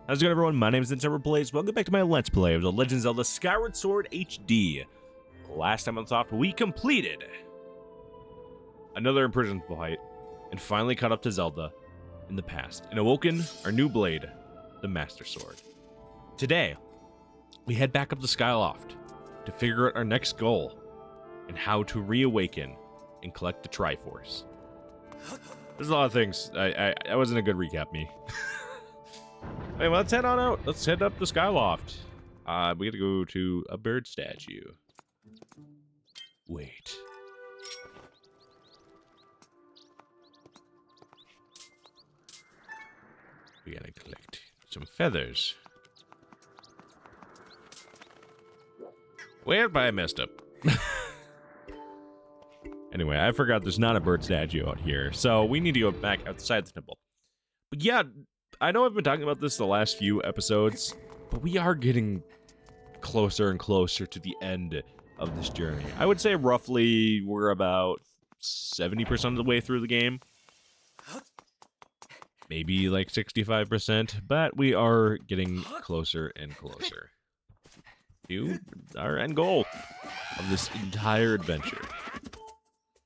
How's it going, everyone? My name is letsplay. Welcome back to my Let's Play of The Legend of Zelda Skyward Sword HD. Last time on the top, we completed another imprisoned fight and finally caught up to Zelda in the past and awoken our new blade, the Master Sword. Today, we head back up to Skyloft to figure out our next goal and how to reawaken and collect the Triforce. There's a lot of things. That wasn't a good recap, me. Anyway, let's head on out. Let's head up to Skyloft. We gotta go to a bird statue. Wait. We gotta collect some feathers. Well, I messed up. Anyway, I forgot there's not a bird statue out here, so we need to go back outside the temple. But yeah, I know I've been talking about this the last few episodes, but we are getting closer and closer to the end of this journey. I would say roughly we're about 70% of the way through the game. Maybe like 65%, but we are getting closer and closer to our end goal of this entire adventure.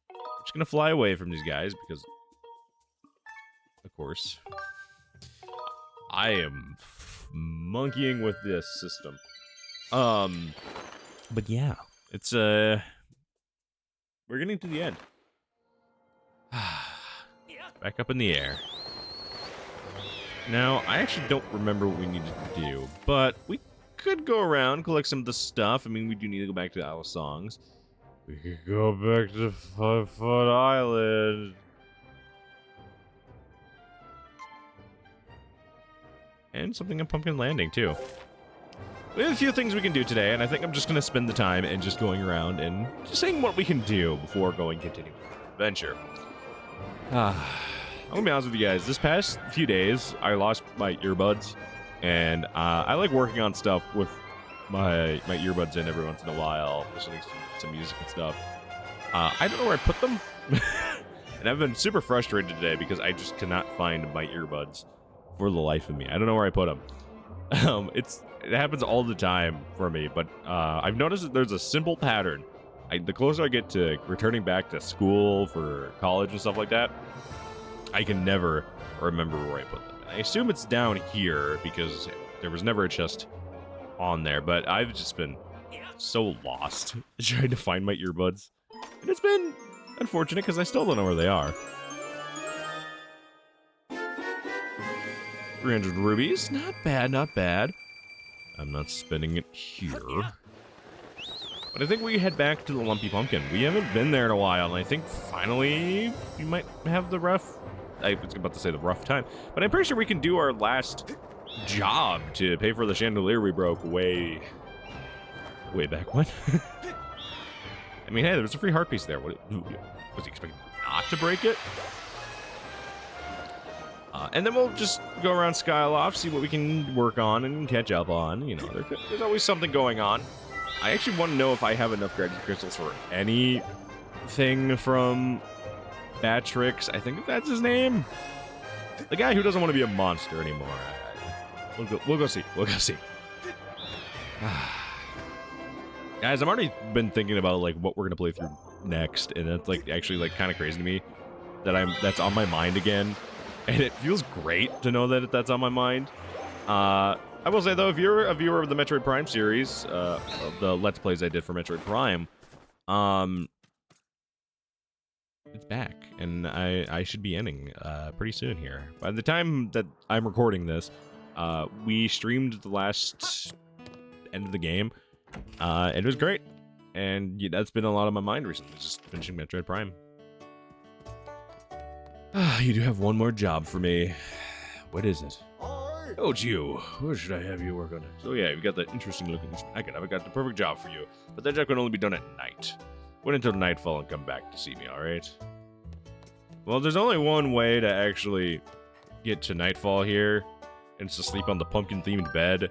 I'm just gonna fly away from these guys because, of course, I am monkeying with this system. But yeah, it's we're getting to the end. Back up in the air. Now, I actually don't remember what we needed to do, but we could go around, collect some of the stuff. I mean, we do need to go back to Isle of Songs. We could go back to 5 Foot Island. And something in Pumpkin Landing, too. We have a few things we can do today, and I think I'm just going to spend the time and just going around and just seeing what we can do before continuing our adventure. I'm going to be honest with you guys. This past few days, I lost my earbuds, and I like working on stuff with my earbuds in every once in a while, listening to some music and stuff. I don't know where I put them, and I've been super frustrated today because I just cannot find my earbuds for the life of me. I don't know where I put them. It happens all the time for me, but I've noticed that there's a simple pattern. The closer I get to returning back to school for college and stuff like that, I can never remember where I put them. I assume it's down here because there was never a chest on there, but I've just been so lost trying to find my earbuds. And it's been unfortunate because I still don't know where they are. 300 rubies. Not bad, not bad. I'm not spending it here. But I think we head back to the Lumpy Pumpkin. We haven't been there in a while, and I think finally we might have the rough... I was about to say the rough time, but I'm pretty sure we can do our last job to pay for the chandelier we broke way back when. I mean, hey, there was a free heart piece there. Was he expecting not to break it? And then we'll just go around Skyloft, see what we can work on and catch up on. You know, there's always something going on. I actually want to know if I have enough gratitude crystals for anything from Batrix. I think that's his name. The guy who doesn't want to be a monster anymore. We'll go see. We'll go see. Guys, I've already been thinking about like what we're gonna play through next, and that's like actually like kind of crazy to me that that's on my mind again. And it feels great to know that that's on my mind. I will say, though, if you're a viewer of the Metroid Prime series, of the Let's Plays I did for Metroid Prime, it's back. And I should be ending pretty soon here. By the time that I'm recording this, we streamed the last end of the game. And it was great. And yeah, that's been a lot on my mind recently, just finishing Metroid Prime. You do have one more job for me. What is it? Oh, it's you. Where should I have you work on it? So yeah, you've got that interesting looking dragon. I've got the perfect job for you. But that job can only be done at night. Wait until nightfall and come back to see me, alright? Well, there's only one way to actually get to nightfall here. And it's to sleep on the pumpkin-themed bed.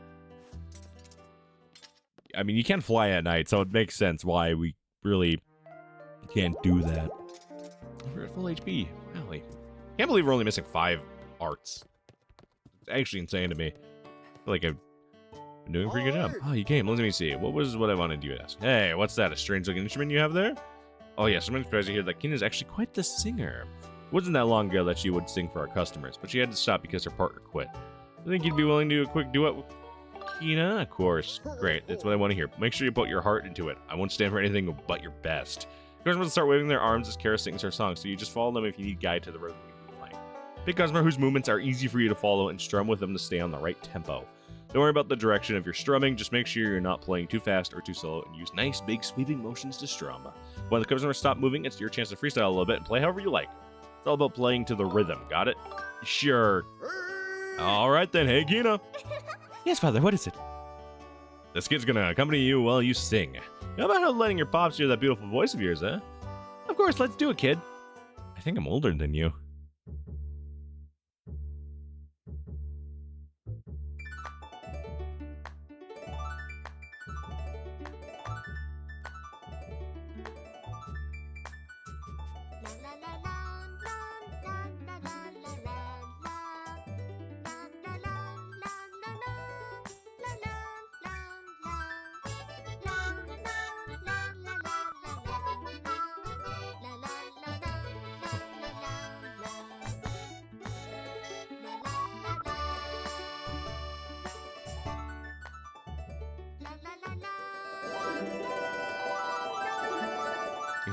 I mean, you can't fly at night, so it makes sense why we really can't do that. We're at full HP. Really? Can't believe we're only missing 5 arts. It's actually insane to me. Like I've been doing a pretty good job. Oh, you came. Let me see. What I wanted you to ask? Hey, what's that? A strange-looking instrument you have there? Oh, yeah. I'm surprised to hear that Kina is actually quite the singer. It wasn't that long ago that she would sing for our customers, but she had to stop because her partner quit. I think you'd be willing to do a quick duet with Kina? Of course. Great. That's what I want to hear. Make sure you put your heart into it. I won't stand for anything but your best. Customers start waving their arms as Kara sings her song, so you just follow them if you need guide to the rhythm you like. Pick a customer whose movements are easy for you to follow and strum with them to stay on the right tempo. Don't worry about the direction of your strumming, just make sure you're not playing too fast or too slow, and use nice, big, sweeping motions to strum. When the customers stop moving, it's your chance to freestyle a little bit and play however you like. It's all about playing to the rhythm, got it? Sure. Alright then, hey Kina. Yes, Father, what is it? This kid's gonna accompany you while you sing. How about letting your pops hear that beautiful voice of yours, huh? Of course, let's do it, kid. I think I'm older than you.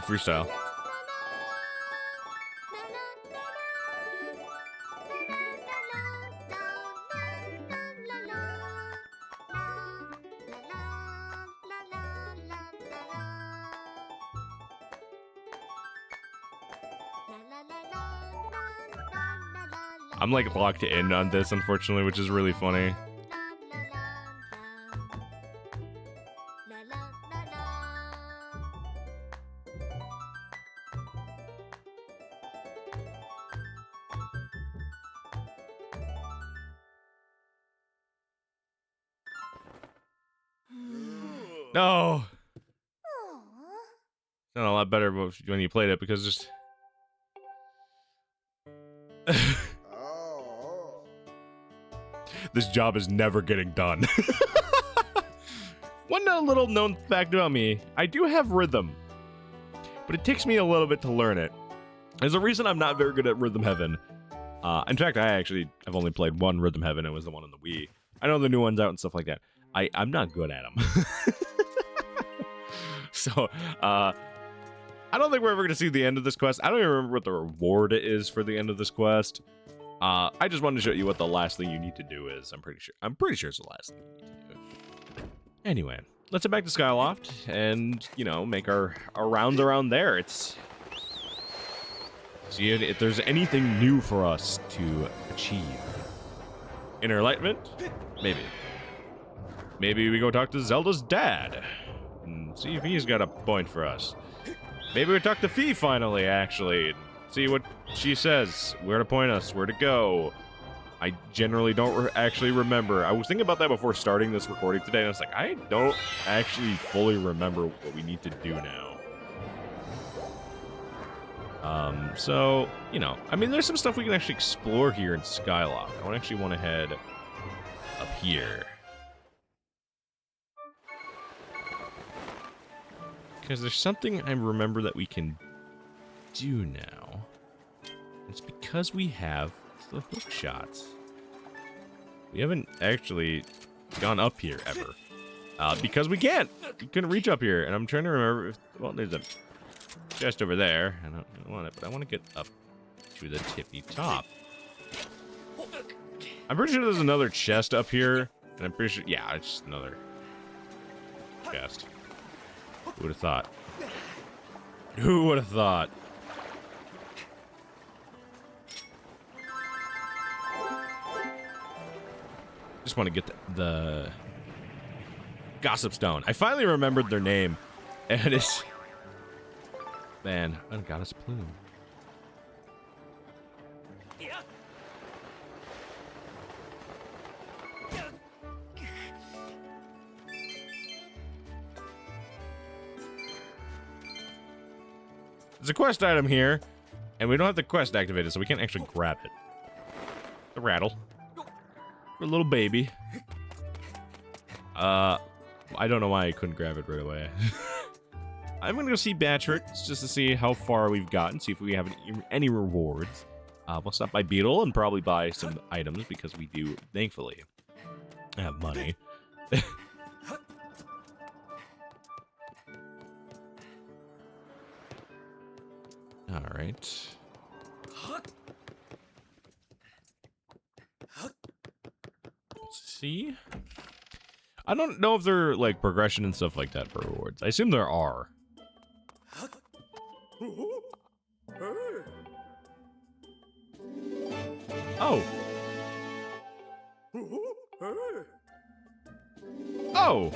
Freestyle. I'm like locked in on this, unfortunately, which is really funny. No! Sounded a lot better when you played it, because just... This job is never getting done. One little known fact about me, I do have rhythm, but it takes me a little bit to learn it. There's a reason I'm not very good at Rhythm Heaven. In fact, I've only played one Rhythm Heaven. It was the one on the Wii. I know the new one's out and stuff like that. I'm not good at them. So, I don't think we're ever going to see the end of this quest. I don't even remember what the reward is for the end of this quest. I just wanted to show you what the last thing you need to do is. I'm pretty sure it's the last thing you need to do. Anyway, let's head back to Skyloft and, you know, make our rounds around there. See if there's anything new for us to achieve. Inner enlightenment? Maybe. Maybe we go talk to Zelda's dad and see if he's got a point for us. Maybe we talk to Fee finally, actually, and see what she says, where to point us, where to go. I generally don't actually remember. I was thinking about that before starting this recording today, and I was like, I don't actually fully remember what we need to do now. So, you know, I mean, there's some stuff we can actually explore here in Skyloft. I actually want to head up here. Because there's something I remember that we can do now. It's because we have the hook shots. We haven't actually gone up here ever. Because we can't. We couldn't reach up here. And I'm trying to remember if... Well, there's a chest over there. I don't want it, but I want to get up to the tippy top. I'm pretty sure there's another chest up here. And I'm pretty sure... Yeah, it's just another chest. Who would have thought? Who would have thought? Just want to get the Gossip Stone. I finally remembered their name. And it's... Man, Ungoddess Plume. There's a quest item here, and we don't have the quest activated, so we can't actually grab it. The rattle. For a little baby. I don't know why I couldn't grab it right away. I'm gonna go see Batrix just to see how far we've gotten, see if we have any rewards. We'll stop by Beetle and probably buy some items because we do, thankfully, have money. All right. Let's see. I don't know if there are, like, progression and stuff like that for rewards. I assume there are. Oh. Oh.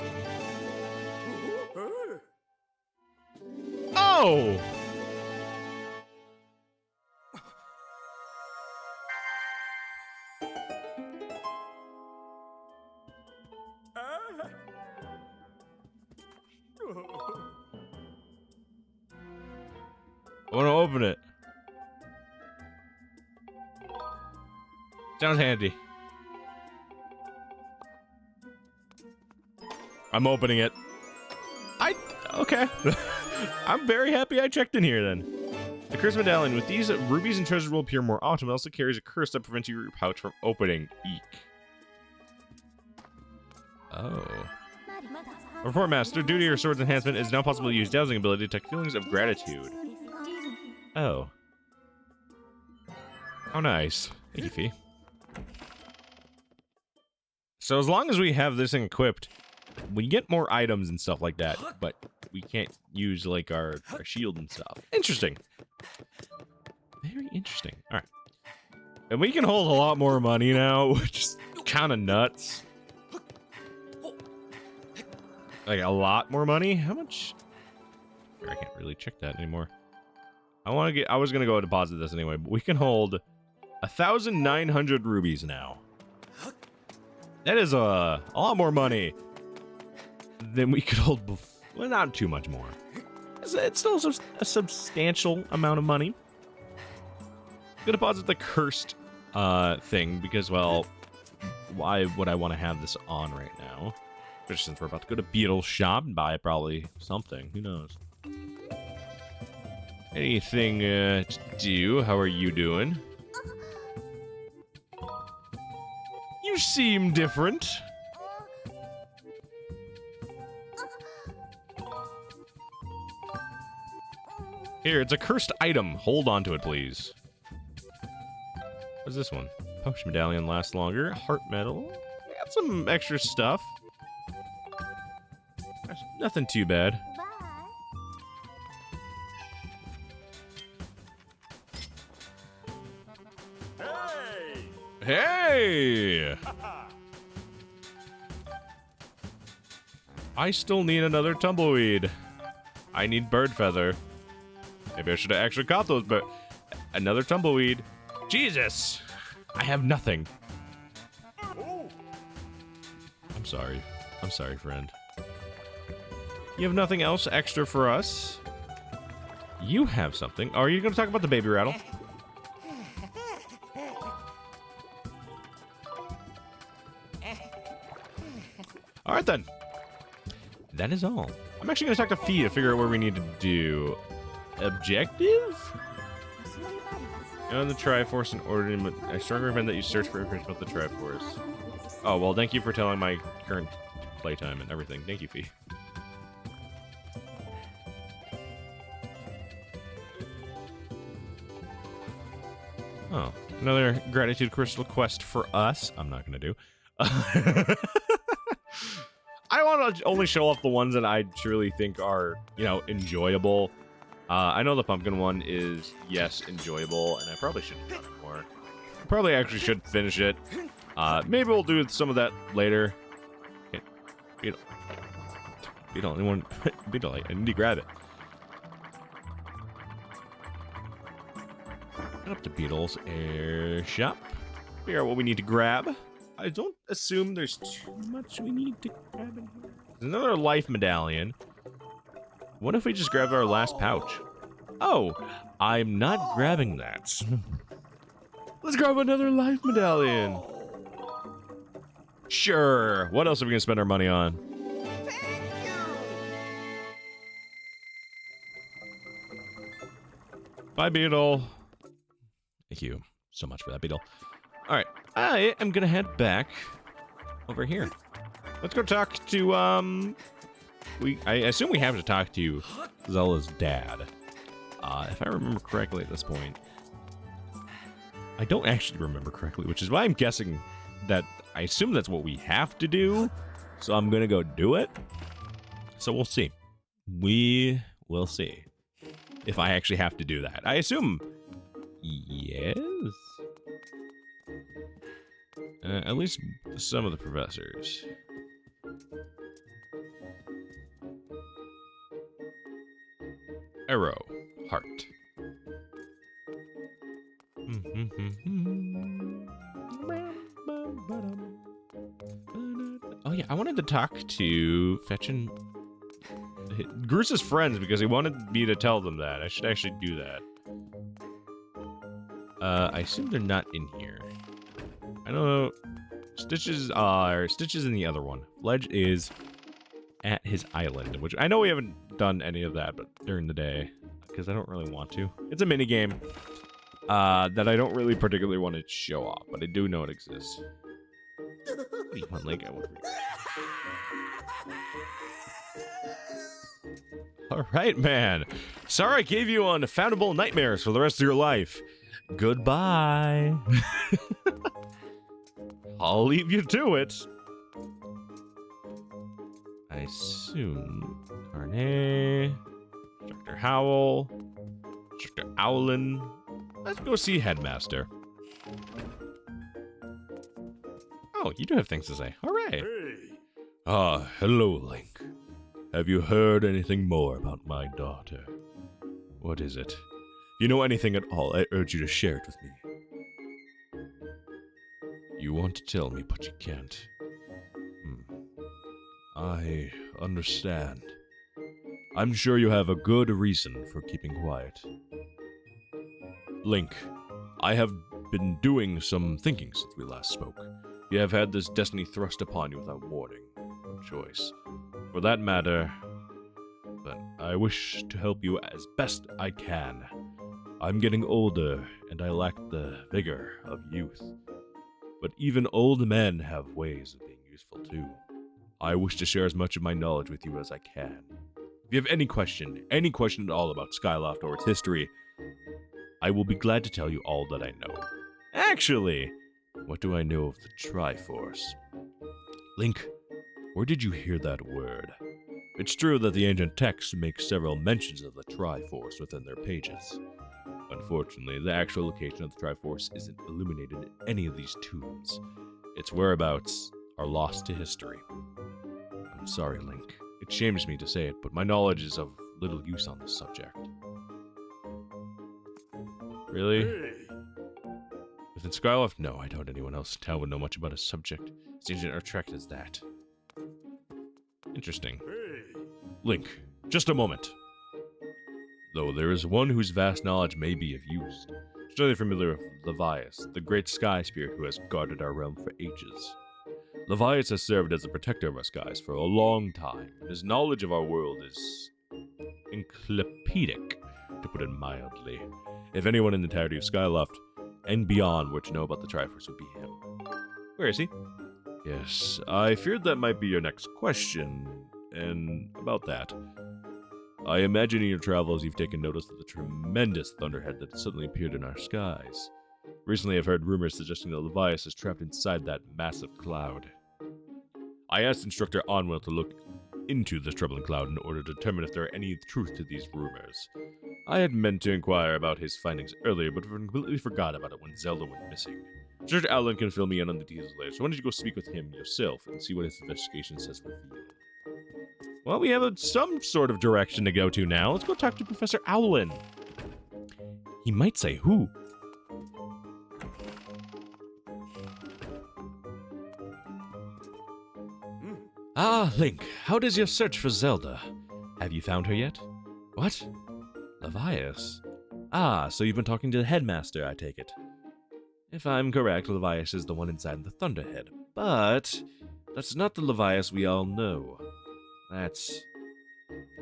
Oh. I want to open it. Sounds handy. I'm opening it. Okay. I'm very happy I checked in here then. The cursed medallion. With these, rubies and treasures will appear more often. It also carries a curse that prevents your pouch from opening. Eek. Oh. Report Master, due to your sword's enhancement, it is now possible to use dowsing ability to detect feelings of gratitude. Oh. Oh, nice. Thank you, Fee. So as long as we have this thing equipped, we get more items and stuff like that, but we can't use, like, our shield and stuff. Interesting. Very interesting. All right. And we can hold a lot more money now, which is kind of nuts. Like, a lot more money? How much? I can't really check that anymore. I was going to go deposit this anyway, but we can hold 1,900 rubies now. That is a lot more money than we could hold before. Well, not too much more. It's still a substantial amount of money. I'm gonna deposit the cursed thing because, well, why would I want to have this on right now? Especially since we're about to go to Beetle's shop and buy probably something. Who knows? Anything to do? How are you doing? You seem different. Here, it's a cursed item. Hold on to it, please. What's this one? Potion medallion lasts longer. Heart medal. We got some extra stuff. That's nothing too bad. Hey! I still need another tumbleweed. I need bird feather. Maybe I should have actually caught those, but another tumbleweed. Jesus! I have nothing. I'm sorry. I'm sorry, friend. You have nothing else extra for us? You have something. Oh, are you going to talk about the baby rattle? All right, then. That is all. I'm actually going to talk to Fee to figure out what we need to do. Objective? On the Triforce in order to... I strongly recommend that you search for information about the Triforce. Oh, well, thank you for telling my current playtime and everything. Thank you, Fee. Oh, another gratitude crystal quest for us. I'm not going to do. I want to only show off the ones that I truly think are, you know, enjoyable. I know the pumpkin one is, yes, enjoyable, and I probably shouldn't have done it more. I probably actually should finish it. Maybe we'll do some of that later. Okay. Beetle. Beetle, anyone? Beetle, I need to grab it. Get up to Beetle's air shop. Figure out what we need to grab. I don't assume there's too much we need to grab in here. There's another life medallion. What if we just grab our last pouch? Oh, I'm not grabbing that. Let's grab another life medallion. Sure. What else are we gonna spend our money on? Bye, Beetle. Thank you so much for that, Beetle. All right, I am gonna head back over here. Let's go talk to I assume we have to talk to Zelda's dad. If I remember correctly at this point. I don't actually remember correctly, which is why I'm guessing that I assume that's what we have to do. So I'm gonna go do it. So we'll see. We will see if I actually have to do that. I assume yes. At least some of the professors. Arrow. Heart. Oh yeah, I wanted to talk to Fetchin Groos's friends because he wanted me to tell them that. I should actually do that. I assume they're not in here. I don't know. Stitches in the other one. Ledge is at his island, which I know we haven't done any of that, but during the day, because I don't really want to. It's a mini game that I don't really particularly want to show off, but I do know it exists. What do you want, Link? I want All right, man. Sorry I gave you unfoundable nightmares for the rest of your life. Goodbye. I'll leave you to it. I assume Carne, Dr. Howell, Dr. Owlin. Let's go see Headmaster. Oh, you do have things to say. All right. Hey. Hello, Link. Have you heard anything more about my daughter? What is it? If you know anything at all, I urge you to share it with me. You want to tell me, but you can't. I understand. I'm sure you have a good reason for keeping quiet. Link, I have been doing some thinking since we last spoke. You have had this destiny thrust upon you without warning. No choice. For that matter, but I wish to help you as best I can. I'm getting older, and I lack the vigor of youth. But even old men have ways of being useful too. I wish to share as much of my knowledge with you as I can. If you have any question at all about Skyloft or its history, I will be glad to tell you all that I know. Actually, what do I know of the Triforce? Link, where did you hear that word? It's true that the ancient texts make several mentions of the Triforce within their pages. Unfortunately, the actual location of the Triforce isn't illuminated in any of these tombs. Its whereabouts are lost to history. I'm sorry, Link. It shames me to say it, but my knowledge is of little use on this subject. Really? Hey. Within Skyloft? No, I doubt anyone else in town would know much about a subject as ancient or attracted as that. Interesting. Hey. Link, just a moment. Though there is one whose vast knowledge may be of use. Surely familiar with Levias, the great sky spirit who has guarded our realm for ages. Levias has served as a protector of our skies for a long time, and his knowledge of our world is encyclopedic, to put it mildly. If anyone in the entirety of Skyloft and beyond were to know about the Triforce, it would be him. Where is he? Yes, I feared that might be your next question, and about that. I imagine in your travels you've taken notice of the tremendous thunderhead that suddenly appeared in our skies. Recently I've heard rumors suggesting that Levias is trapped inside that massive cloud. I asked Instructor Onwell to look into this troubling cloud in order to determine if there are any truth to these rumors. I had meant to inquire about his findings earlier, but completely forgot about it when Zelda went missing. Instructor Allen can fill me in on the details later, so why don't you go speak with him yourself and see what his investigation says revealed. Well, we have some sort of direction to go to now. Let's go talk to Professor Owlin. He might say who. Ah, Link, how does your search for Zelda? Have you found her yet? What? Levias? Ah, so you've been talking to the headmaster, I take it. If I'm correct, Levias is the one inside the Thunderhead, but That's not the Levias we all know. That's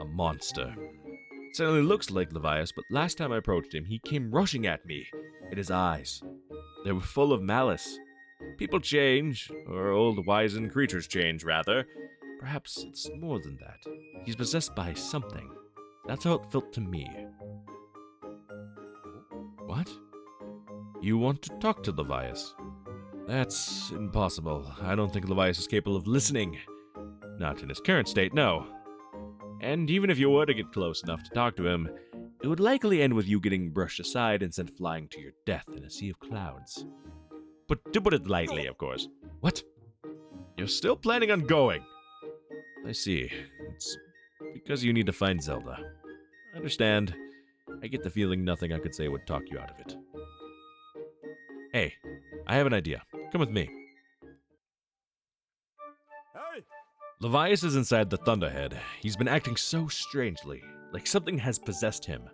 a monster. It certainly looks like Levias, but last time I approached him, he came rushing at me. And his eyes, they were full of malice. People change, or old wizened creatures change, rather. Perhaps it's more than that. He's possessed by something. That's how it felt to me. What? You want to talk to Levias? That's impossible. I don't think Levias is capable of listening. Not in his current state, no. And even if you were to get close enough to talk to him, it would likely end with you getting brushed aside and sent flying to your death in a sea of clouds. But to put it lightly, of course. What? You're still planning on going? I see. It's because you need to find Zelda. I understand. I get the feeling nothing I could say would talk you out of it. Hey, I have an idea. Come with me. Hey! Levias is inside the Thunderhead. He's been acting so strangely, like something has possessed him.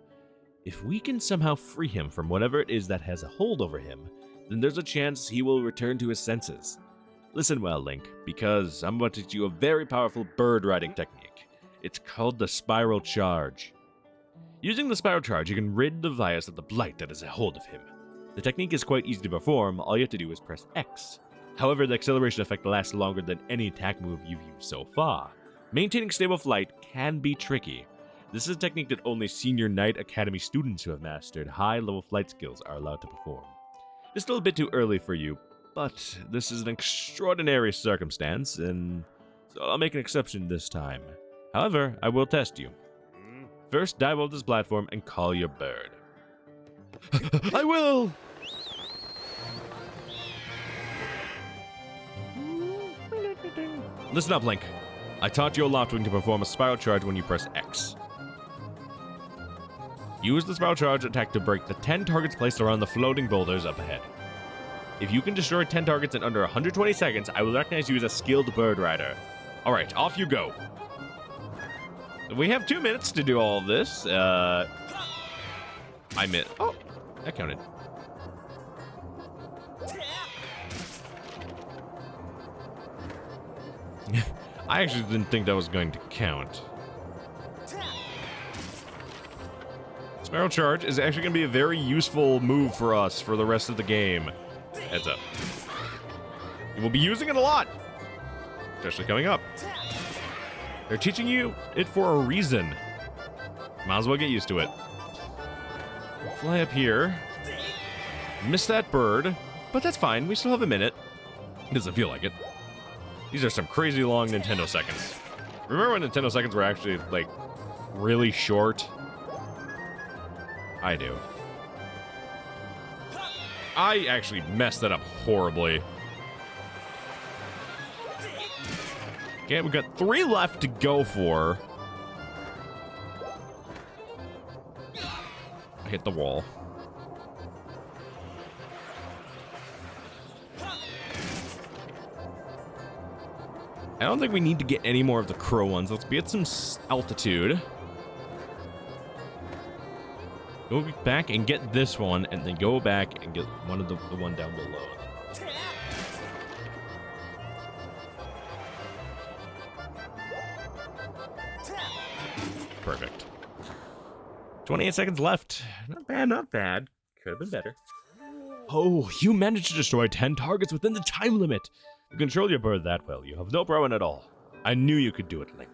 If we can somehow free him from whatever it is that has a hold over him, then there's a chance he will return to his senses. Listen well, Link, because I'm about to teach you a very powerful bird riding technique. It's called the Spiral Charge. Using the Spiral Charge, you can rid Levias of the blight that has a hold of him. The technique is quite easy to perform, all you have to do is press X. However, the acceleration effect lasts longer than any attack move you've used so far. Maintaining stable flight can be tricky. This is a technique that only Senior Knight Academy students who have mastered high-level flight skills are allowed to perform. It's still a bit too early for you, but this is an extraordinary circumstance, and so I'll make an exception this time. However, I will test you. First, dive off this platform and call your bird. I will! Listen up, Link. I taught you a Loftwing to perform a Spiral Charge when you press X. Use the Spiral Charge attack to break the 10 targets placed around the floating boulders up ahead. If you can destroy 10 targets in under 120 seconds, I will recognize you as a skilled bird rider. Alright, off you go. We have 2 minutes to do all of this. I meant... Oh, that counted. I actually didn't think that was going to count. Spiral Charge is actually going to be a very useful move for us for the rest of the game. Heads up. You will be using it a lot. Especially coming up. They're teaching you it for a reason. Might as well get used to it. Fly up here. Miss that bird. But that's fine. We still have a minute. It doesn't feel like it. These are some crazy long Nintendo seconds. Remember when Nintendo seconds were actually, like, really short? I do. I actually messed that up horribly. Okay, we've got 3 left to go for. I hit the wall. I don't think we need to get any more of the crow ones. Let's be at some altitude. Go back and get this one, and then go back and get one of the one down below. Perfect. 28 seconds left. Not bad, not bad. Could have been better. Oh, you managed to destroy 10 targets within the time limit. You control your bird that well. You have no problem at all. I knew you could do it, Link.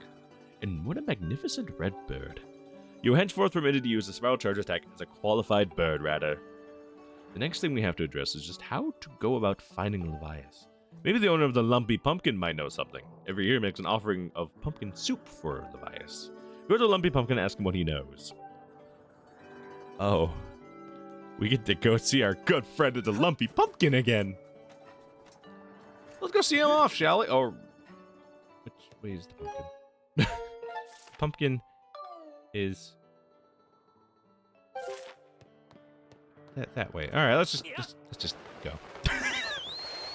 And what a magnificent red bird. You are henceforth permitted to use the Spiral Charge attack as a qualified bird rider. The next thing we have to address is just how to go about finding Levias. Maybe the owner of the Lumpy Pumpkin might know something. Every year makes an offering of pumpkin soup for Levias. Go to Lumpy Pumpkin and ask him what he knows. Oh. We get to go see our good friend at the Lumpy Pumpkin again. Let's go see him off, shall we? Or which way is the pumpkin? Pumpkin is that way. All right, let's just go.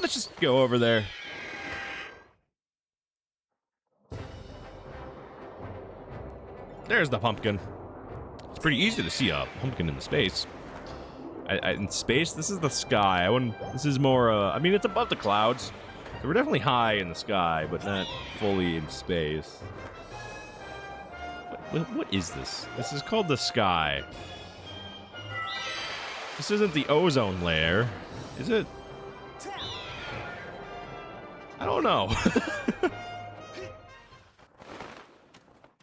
Let's just go over there. There's the pumpkin. It's pretty easy to see a pumpkin in the space. In space, this is the sky. This is more. I mean, it's above the clouds. They were definitely high in the sky, but not fully in space. What is this? This is called the sky. This isn't the ozone layer, is it? I don't know.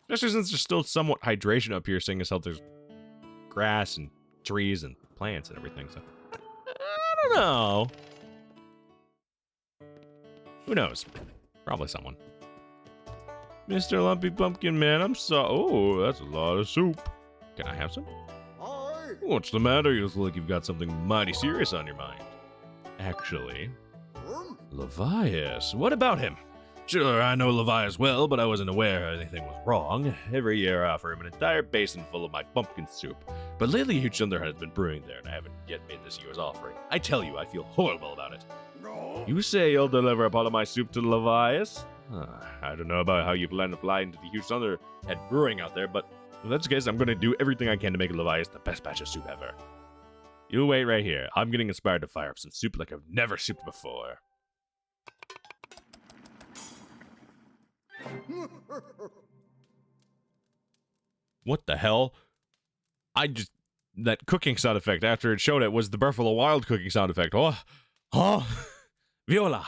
Especially since there's still somewhat hydration up here, seeing as how there's grass and trees and plants and everything, so... I don't know. Who knows? Probably someone. Mr. Lumpy Pumpkin Man, I'm so... Oh, that's a lot of soup. Can I have some? What's the matter? You look like you've got something mighty serious on your mind. Actually... Levias. What about him? Sure, I know Levias well, but I wasn't aware anything was wrong. Every year I offer him an entire basin full of my pumpkin soup. But lately a huge thunder has been brewing there, and I haven't yet made this year's offering. I tell you, I feel horrible about it. No. You say you'll deliver a pot of my soup to Levias? I don't know about how you plan to fly into the huge thunder head brewing out there, but in that case, I'm going to do everything I can to make Levias the best batch of soup ever. You wait right here. I'm getting inspired to fire up some soup like I've never souped before. What the hell? That cooking sound effect after it showed it was the Buffalo Wild cooking sound effect. Oh, Viola.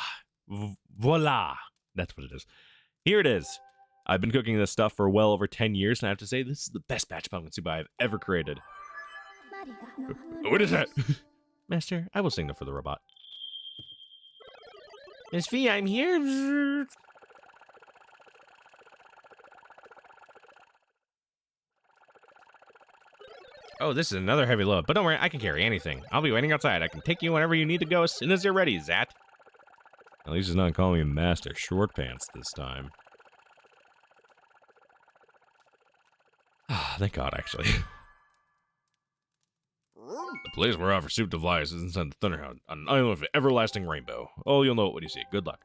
Voila. That's what it is. Here it is. I've been cooking this stuff for well over 10 years, and I have to say, this is the best batch of pumpkin soup I have ever created. What is that? Master, I will signal for the robot. Miss Fee, I'm here. Oh, this is another heavy load, but don't worry, I can carry anything. I'll be waiting outside. I can take you whenever you need to go as soon as you're ready, Zat. At least he's not calling me Master Short Pants this time. Ah, thank God, actually. The place where I offer soup to Levias is inside the Thunderhound, on an island of an everlasting rainbow. Oh, you'll know it when you see it. Good luck.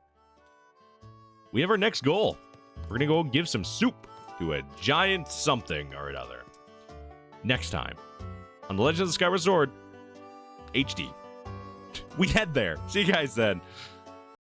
We have our next goal. We're gonna go give some soup to a giant something or another. Next time, on The Legend of the Skyward Sword, HD. We head there. See you guys then.